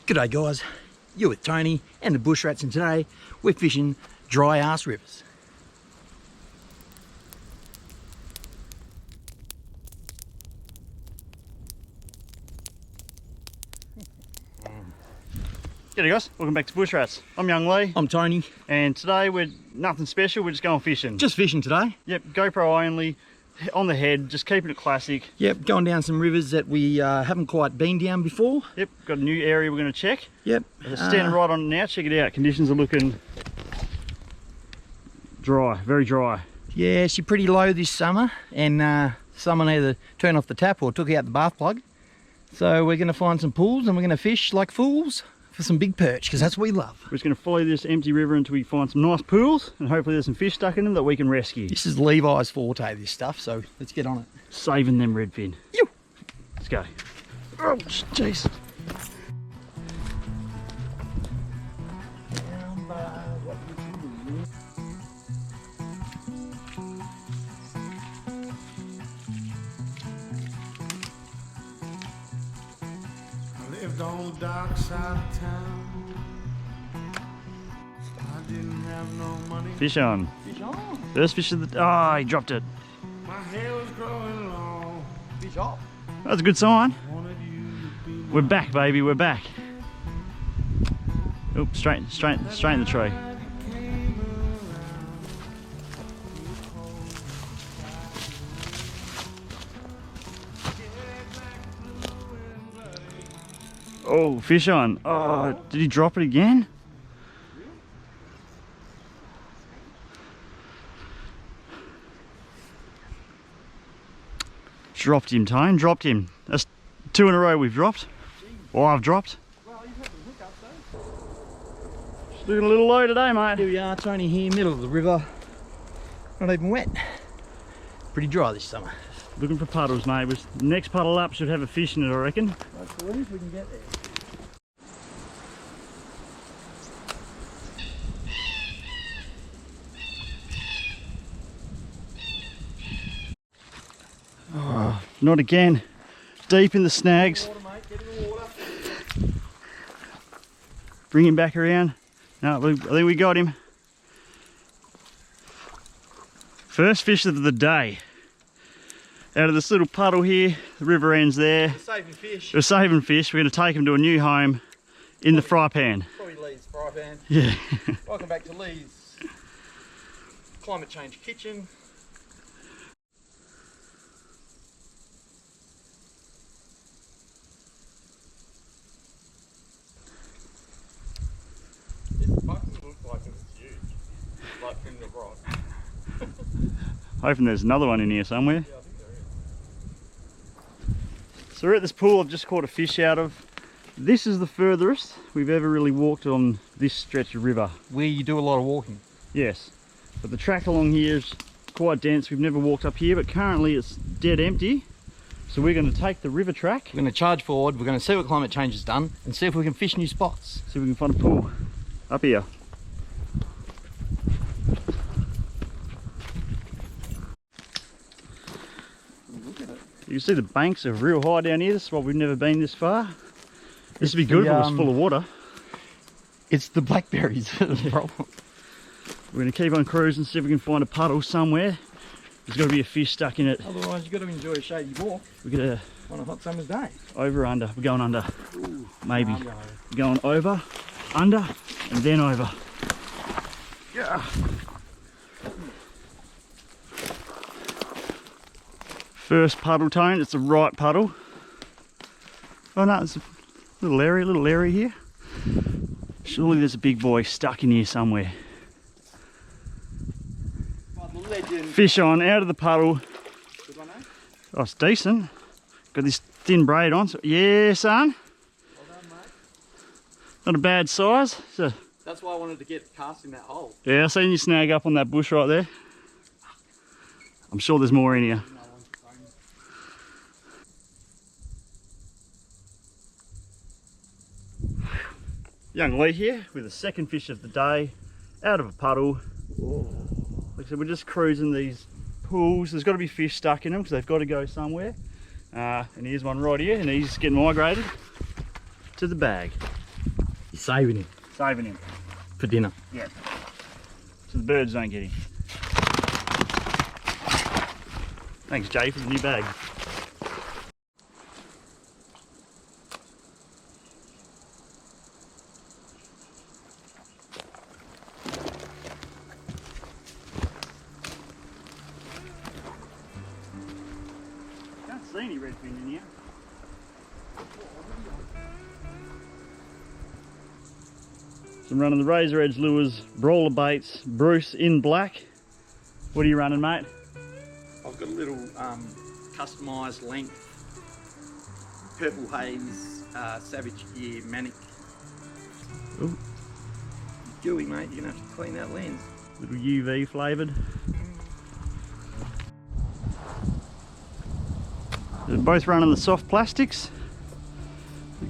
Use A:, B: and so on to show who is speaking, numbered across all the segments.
A: G'day guys, you're with Tony and the Bush Rats, and today we're fishing dry ass rivers.
B: G'day guys, welcome back to Bush Rats. I'm Young Lee.
A: I'm Tony.
B: And today we're nothing special, we're just going fishing.
A: Just fishing today.
B: Yep, GoPro only, on the head, just keeping it classic.
A: Yep, going down some rivers that we haven't quite been down before.
B: Yep, got a new area we're going to check.
A: Yep.
B: Standing right on it now, check it out. Conditions are looking dry, very dry.
A: Yeah, she's pretty low this summer, and someone either turned off the tap or took out the bath plug. So we're going to find some pools and we're going to fish like fools for some big perch, because that's what we love.
B: We're just going to follow this empty river until we find some nice pools, and hopefully there's some fish stuck in them that we can rescue.
A: This is Levi's forte, this stuff, so let's get on it.
B: Saving them redfin.
A: Yo!
B: Let's go.
A: Oh, jeez.
C: Lived on the dark side of town. I didn't have no money.
B: Fish on.
A: Fish on.
B: First fish of the... Oh, he dropped it.
C: My hair was growing long.
A: Fish off.
B: That's a good sign.
C: Wanted you to be
B: We're back, baby, we're back. Oops, straight in the tree. Oh, fish on. Oh, did he drop it again? Dropped him, Tone, dropped him. That's 2 in a row we've dropped. Or I've dropped. Just looking a little low today, mate.
A: Here we are, Tony, here, middle of the river. Not even wet. Pretty dry this summer.
B: Looking for puddles, mate. The next puddle up should have a fish in it, I reckon.
A: That's the least we can get there.
B: Oh, not again. Deep in the snags.
A: Water, mate. Get in the water.
B: Bring him back around. No, I think we got him. First fish of the day. Out of this little puddle here, the river ends there.
A: We're saving fish.
B: We're saving fish. We're going to take him to a new home in the fry pan.
A: Probably Lee's fry pan.
B: Yeah.
A: Welcome back to Lee's climate change kitchen. It fucking looks like it's huge. Like in the rock.
B: Hoping there's another one in here somewhere.
A: Yeah, I think there is.
B: So we're at this pool I've just caught a fish out of. This is the furthest we've ever really walked on this stretch of river.
A: Where you do a lot of walking.
B: Yes, but the track along here is quite dense. We've never walked up here, but currently it's dead empty. So we're going to take the river track.
A: We're going to charge forward, we're going to see what climate change has done, and see if we can fish new spots.
B: See if we can find a pool up here. You can see the banks are real high down here. This is why we've never been this far. This would be good if it was full of water.
A: It's the blackberries that are the problem.
B: We're going to keep on cruising, see if we can find a puddle somewhere. There's got to be a fish stuck in it.
A: Otherwise you've got to enjoy a shady walk
B: We're going to
A: on a hot summer's day.
B: over, under. We're going under.
A: Ooh,
B: Maybe.
A: under.
B: We're going over, under, and then over. Yeah. First puddle, Tone. It's the right puddle. Oh no, it's a little area here. Surely there's a big boy stuck in here somewhere. Fish on, out of the puddle.
A: Good one, eh?
B: Oh, it's decent. Got this thin braid on. So, yeah, son.
A: Well done, mate.
B: Not a bad size. So,
A: That's why I wanted to get cast in that hole.
B: yeah, I seen you snag up on that bush right there. I'm sure there's more in here. Young Lee here with the second fish of the day, out of a puddle. Like I said, we're just cruising these pools. There's got to be fish stuck in them because they've got to go somewhere. And here's one right here, and he's getting migrated to the bag.
A: You're saving him
B: Saving him.
A: for dinner.
B: Yeah. So the birds don't get him. Thanks, Jay, for the new bag. Can't see any redfin in here. So I'm running the razor edge lures, brawler baits, Bruce in black. What are you running, mate?
A: I've got a little customised length Purple Haze Savage Gear Manic.
B: Ooh.
A: Gooey, mate, you're gonna have to clean that lens.
B: Little UV flavoured. They're both running the soft plastics.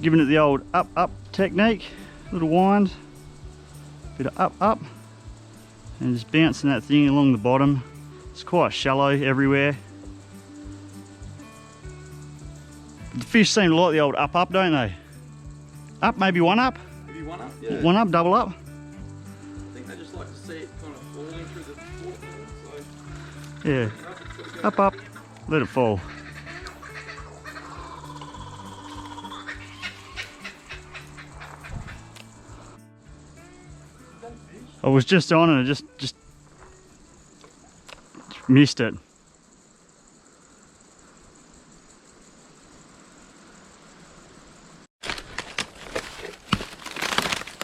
B: Giving it the old up technique. Little wind. Bit of up. And just bouncing that thing along the bottom. It's quite shallow everywhere. But the fish seem to like the old up, don't they? Up, maybe one up?
A: Maybe one up, yeah.
B: One up, double up.
A: I think they just like to see it kind of falling through the waterfall, so...
B: Yeah. Up, let it fall. I was just on and I just missed it.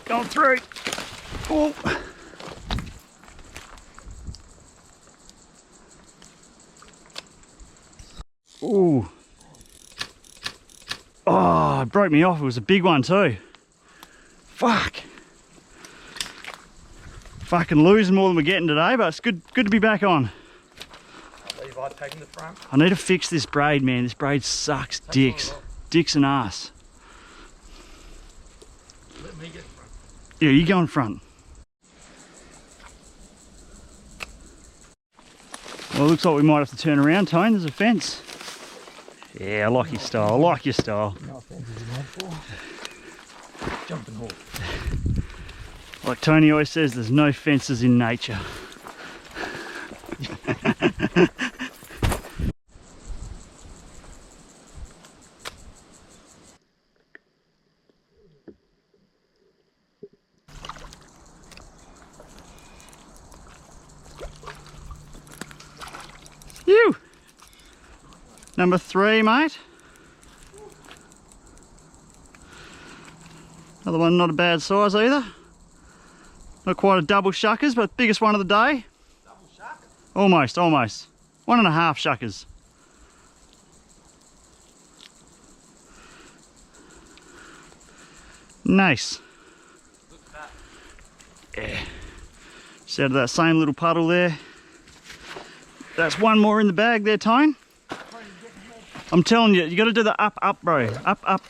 B: Going through. Oh. Ooh. Oh, it broke me off. It was a big one too. Fuck. Fucking losing more than we're getting today, but it's good to be back on.
A: Levi taking the front.
B: I need to fix this braid, man. This braid sucks dicks. Dicks and ass.
A: Let me get in front.
B: Yeah, you go in front. Well, it looks like we might have to turn around, Tone. There's a fence. Yeah, I like your style. I like your style.
A: No fences in that for. Jumping hawk.
B: Like Tony always says, there's no fences in nature. You! Number 3, mate. Another one not a bad size either. Not quite a double shuckers, but biggest one of the day.
A: Double shuck?
B: Almost. 1.5 shuckers. Nice.
A: Look at that.
B: Yeah. Just out of that same little puddle there. That's one more in the bag there, Tone. I'm telling you, you got to do the up, bro. Up.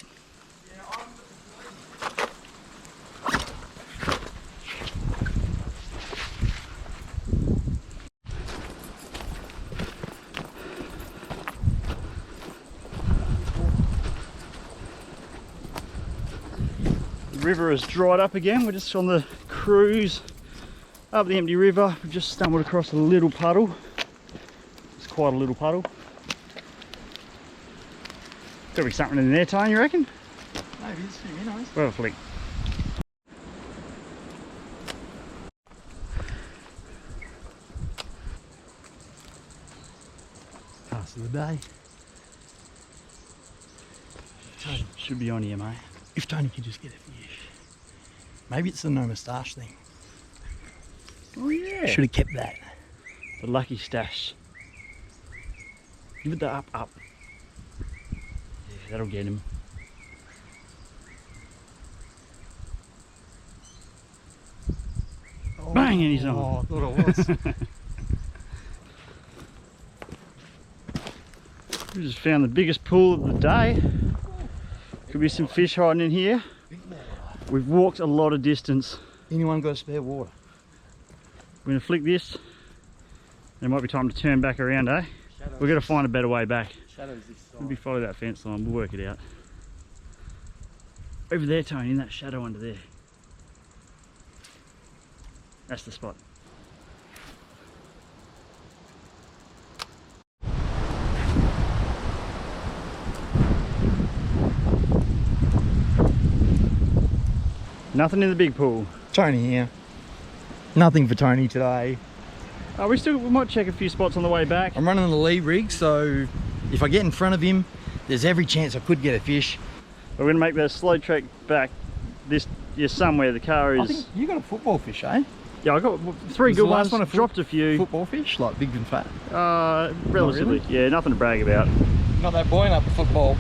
B: The river has dried up again. We're just on the cruise up the empty river. We've just stumbled across a little puddle. It's quite a little puddle. There'll be something in there, Tone, you reckon?
A: Maybe it's pretty nice.
B: We'll have a flick.
A: Pass of the day. Tony,
B: Should be on here, mate.
A: if Tony could just get a fish. Maybe it's the no moustache thing.
B: Oh yeah.
A: Should have kept that.
B: The lucky stash. Give it the up. Yeah, that'll get him.
A: Oh,
B: Bang, and he's on.
A: Oh, I thought it was.
B: We just found the biggest pool of the day. Could be some fish hiding in here. We've walked a lot of distance.
A: Anyone got a spare water?
B: We're going to flick this. There might be time to turn back around, eh? We've got to find a better way back.
A: Shadows this side.
B: Maybe follow that fence line, we'll work it out. Over there, Tony, in that shadow under there. That's the spot. Nothing in the big pool.
A: Tony here. Nothing for Tony today.
B: We might check a few spots on the way back.
A: I'm running the lead rig, so if I get in front of him, there's every chance I could get a fish.
B: We're going to make that slow trek back. You're somewhere. The car is.
A: I think you got a football fish, eh?
B: Yeah, I got 3 good ones. Dropped a few.
A: Football fish, like big and fat.
B: Relatively.
A: Really?
B: Yeah, nothing to brag about.
A: Not that buoyant up football.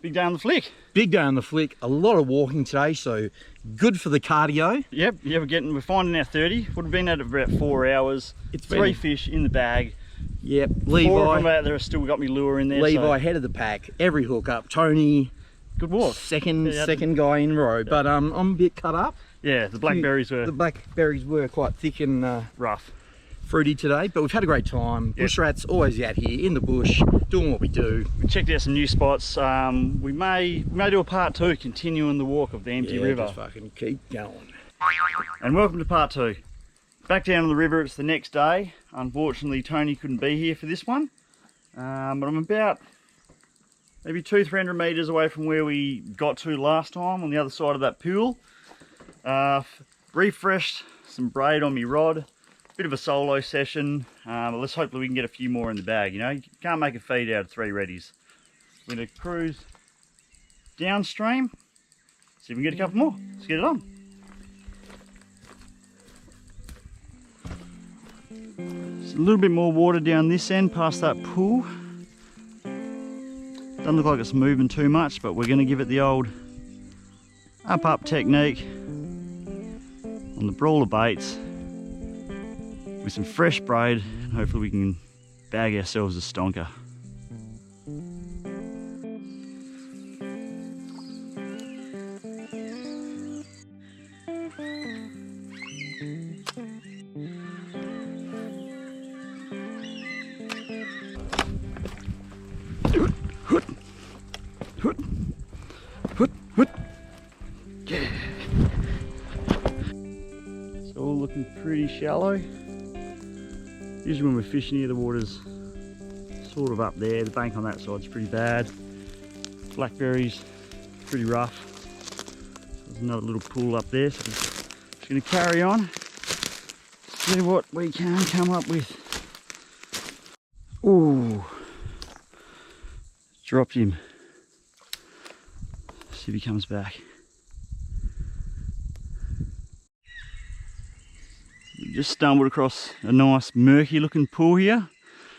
B: Big day on the flick.
A: Big day on the flick. A lot of walking today, so good for the cardio.
B: Yep. Yeah, we're finding our 30. Would have been at it for about 4 hours.
A: It's
B: 3 fish in the bag.
A: Yep.
B: 4 of them
A: Levi.
B: out there have still got me lure in there.
A: Levi head of the pack. Every hook up. Tony.
B: Good walk.
A: Second
B: Yeah,
A: guy in row. But I'm a bit cut up.
B: Yeah, the blackberries were
A: The blackberries were quite thick and
B: rough.
A: fruity today, but we've had a great time. Bush rats always out here in the bush doing what we do.
B: We checked out some new spots. We may do a part 2, continuing the walk of the empty river.
A: Just fucking keep going.
B: And welcome to part 2. Back down on the river, it's the next day. Unfortunately, Tony couldn't be here for this one. But I'm about maybe 200-300 metres away from where we got to last time on the other side of that pool. Refreshed some braid on me rod. Bit of a solo session, but let's hopefully we can get a few more in the bag. You know, you can't make a feed out of 3 Reddies. We're going to cruise downstream, see if we can get a couple more. Let's get it on. There's a little bit more water down this end past that pool. Doesn't look like it's moving too much, but we're going to give it the old up technique on the brawler baits with some fresh braid, and hopefully we can bag ourselves a stonker. It's all looking pretty shallow. Usually when we're fishing here, the water's sort of up there. The bank on that side's pretty bad. Blackberries, pretty rough. There's another little pool up there, so just going to carry on, see what we can come up with. Ooh, dropped him. See if he comes back. Just stumbled across a nice murky looking pool here. A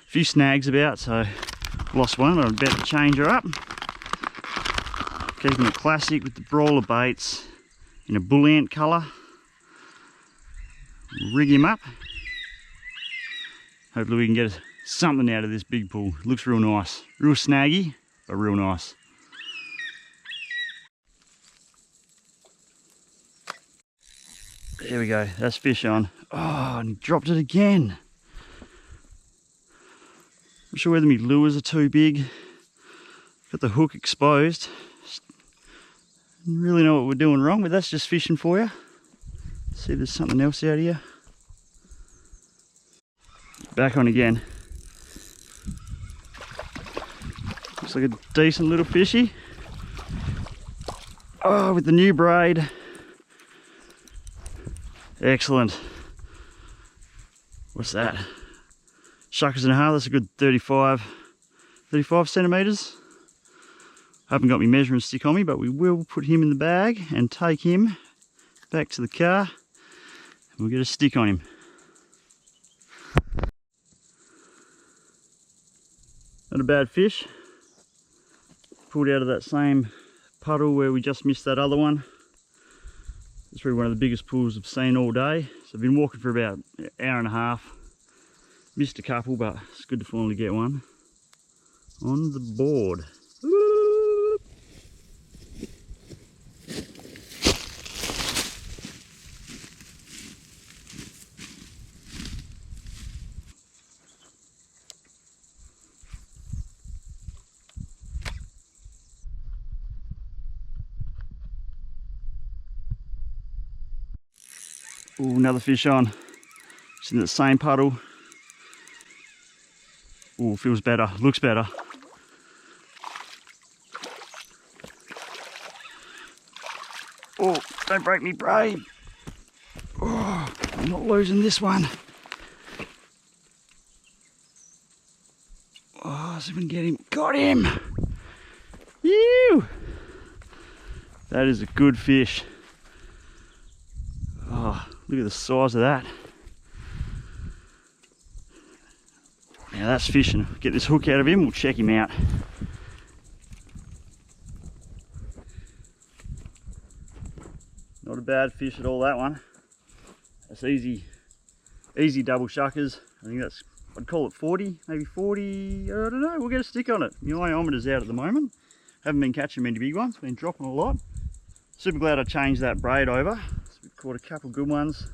B: few snags about, so lost one, but I'm about to change her up. Keeping it classic with the brawler baits in a bull ant colour. Rig him up. Hopefully we can get something out of this big pool. Looks real nice. Real snaggy, but real nice. There we go, that's fish on. Oh, and he dropped it again. Not sure whether my lures are too big. Got the hook exposed. Don't really know what we're doing wrong, but that's just fishing for you. See if there's something else out here. Back on again. Looks like a decent little fishy. Oh, with the new braid. Excellent. What's that? Shuckers and a half, that's a good 35 centimetres. Haven't got my measuring stick on me, but we will put him in the bag and take him back to the car and we'll get a stick on him. Not a bad fish. Pulled out of that same puddle where we just missed that other one. It's probably one of the biggest pools I've seen all day. So I've been walking for about an hour and a half. Missed a couple, but it's good to finally get one on the board. Ooh, another fish on. It's in the same puddle. Ooh, feels better, looks better. Oh, don't break me braid. Oh, I'm not losing this one. Oh, see if we can get him. Got him! Ew! That is a good fish. Oh, look at the size of that. Now that's fishing. Get this hook out of him, we'll check him out. Not a bad fish at all, that one. That's easy double shuckers. I think that's, I'd call it 40, maybe 40, I don't know, we'll get a stick on it. My iometer's out at the moment. Haven't been catching many big ones, been dropping a lot. Super glad I changed that braid over. So we've caught a couple good ones.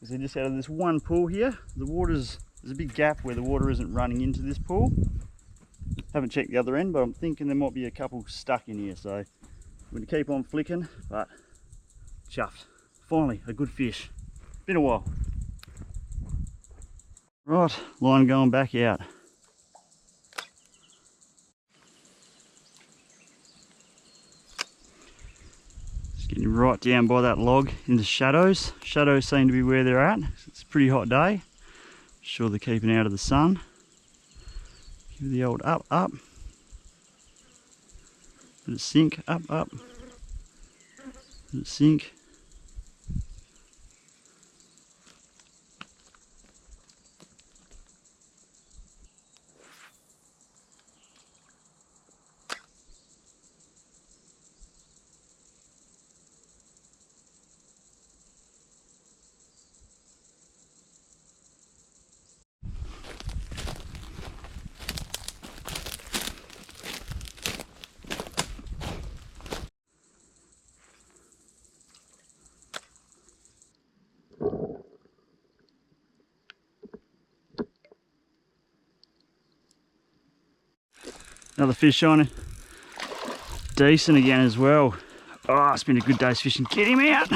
B: They're just out of this one pool here. There's a big gap where the water isn't running into this pool. Haven't checked the other end, but I'm thinking there might be a couple stuck in here, so I'm going to keep on flicking, but chuffed. Finally, a good fish. Been a while. Right, line going back out. Just getting right down by that log in the shadows. Shadows seem to be where they're at. It's a pretty hot day. Sure they're keeping out of the sun. Give the old up, up. Let it sink, up, up. Let it sink. Another fish on it. Decent again as well. Oh, it's been a good day's fishing. Get him out.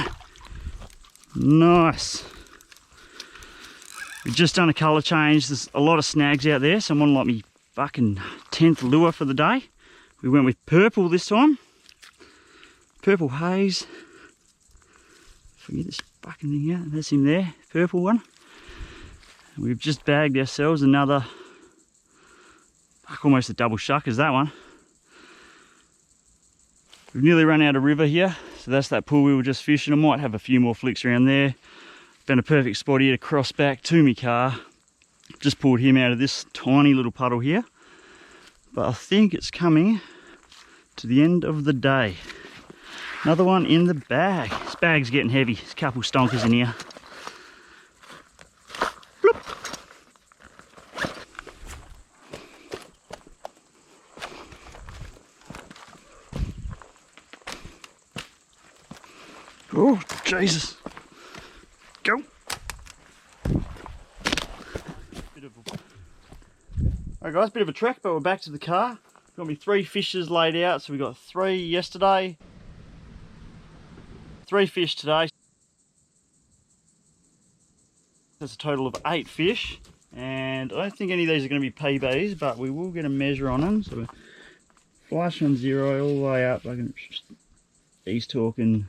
B: Nice. We've just done a colour change. There's a lot of snags out there, so I'm on like me fucking 10th lure for the day. We went with purple this time. Purple haze. If I get this fucking thing out, that's him there, purple one. And we've just bagged ourselves another, almost a double shuckers, that one. We've nearly run out of river here, so that's that pool we were just fishing. I might have a few more flicks around there. Found a perfect spot here to cross back to my car. Just pulled him out of this tiny little puddle here. But I think it's coming to the end of the day. Another one in the bag. This bag's getting heavy. There's a couple stonkers in here. Bloop. Oh, Jesus. Go. Alright guys, bit of a trek, but we're back to the car. Got me 3 fishes laid out, so we got 3 yesterday. 3 fish today. That's a total of 8 fish. And I don't think any of these are going to be PBs, but we will get a measure on them. So we're flash on 0 all the way up. He's talking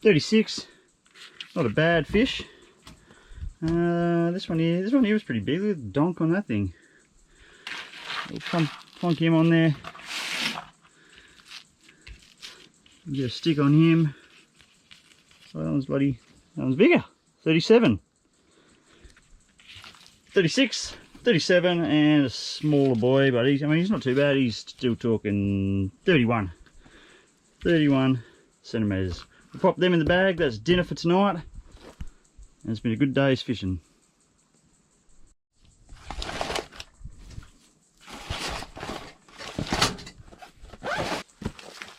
B: 36. Not a bad fish. This one here was pretty big. Look at the donk on that thing. We'll plonk him on there. Get a stick on him. So that one's bigger. 37. 36, 37, and a smaller boy, but he's not too bad. He's still talking 31 centimeters. We'll pop them in the bag. That's dinner for tonight. And it's been a good day's fishing.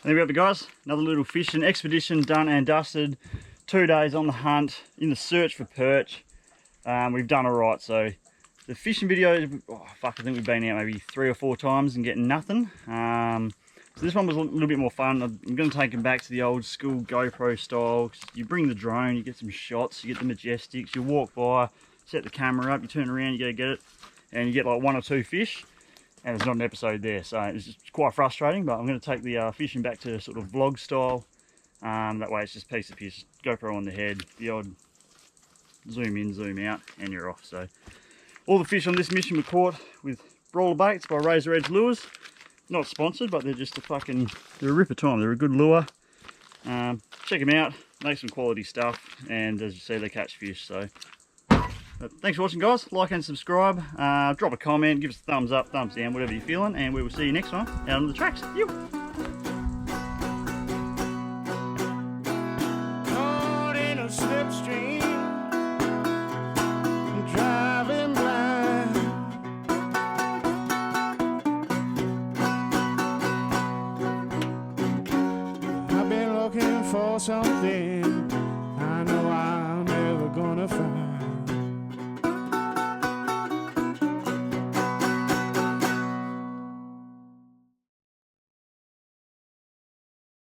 B: There we have it guys, another little fishing expedition done and dusted. 2 days on the hunt, in the search for perch. We've done alright, so the fishing videos, I think we've been out maybe 3 or 4 times and getting nothing. So this one was a little bit more fun. I'm going to take them back to the old school GoPro style. You bring the drone, you get some shots, you get the Majestics, you walk by, set the camera up, you turn around, you go get it, and you get like 1 or 2 fish, and there's not an episode there. So it's just quite frustrating, but I'm going to take the fishing back to sort of vlog style. That way it's just a piece of fish, GoPro on the head, the odd zoom in, zoom out, and you're off. So all the fish on this mission were caught with roller baits by Razor Edge Lures. Not sponsored, but they're just they're a rip of time. They're a good lure. Check them out, make some quality stuff, and as you see, they catch fish. So thanks for watching, guys. Like and subscribe. Drop a comment, give us a thumbs up, thumbs down, whatever you're feeling, and we will see you next time out on the tracks. You.
C: Caught in a slipstream, driving blind. I've been looking for something I know I'm never gonna find.